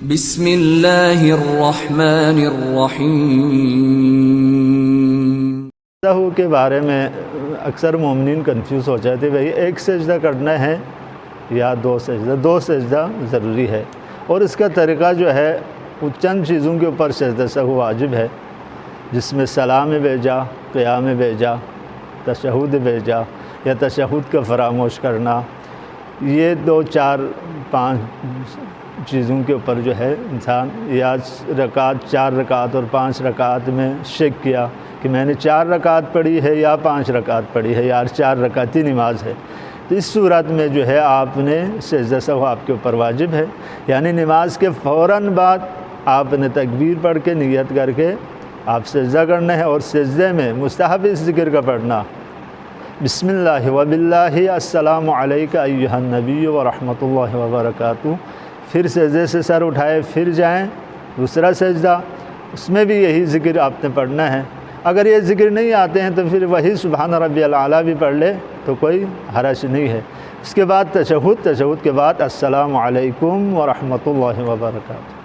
بسم اللہ الرحمن الرحیم۔ سہو کے بارے میں اکثر مومنین کنفیوز ہو جاتے بھئی ایک سجدہ کرنا ہے یا دو سجدہ ضروری ہے، اور اس کا طریقہ جو ہے وہ چند چیزوں کے اوپر سجدہ سہو واجب ہے، جس میں سلام بیجا، قیام بیجا، تشہد بیجا یا تشہد کا فراموش کرنا، یہ 2 4 5 چیزوں کے اوپر جو ہے انسان یا رکعت 4 رکعت اور 5 رکعت میں شک کیا کہ میں نے 4 رکعت پڑھی ہے یا 5 رکعت پڑھی ہے یا 4 رکعتی نماز ہے، تو اس صورت میں جو ہے آپ نے سجدہ سہو آپ کے اوپر واجب ہے، یعنی نماز کے فوراً بعد آپ نے تکبیر پڑھ کے نیت کر کے آپ سجدہ کرنا ہے، اور سجدے میں مستحب اس ذکر کا پڑھنا، بسم اللہ وباللہ السلام علیک ایھا النبی ورحمۃ اللہ وبرکاتہ، پھر سجدے سے سر اٹھائے پھر جائیں دوسرا سجدہ، اس میں بھی یہی ذکر آپ نے پڑھنا ہے۔ اگر یہ ذکر نہیں آتے ہیں تو پھر وہی سبحان ربی الاعلیٰ بھی پڑھ لے تو کوئی حرج نہیں ہے۔ اس کے بعد تشہد کے بعد السلام علیکم ورحمۃ اللہ وبرکاتہ۔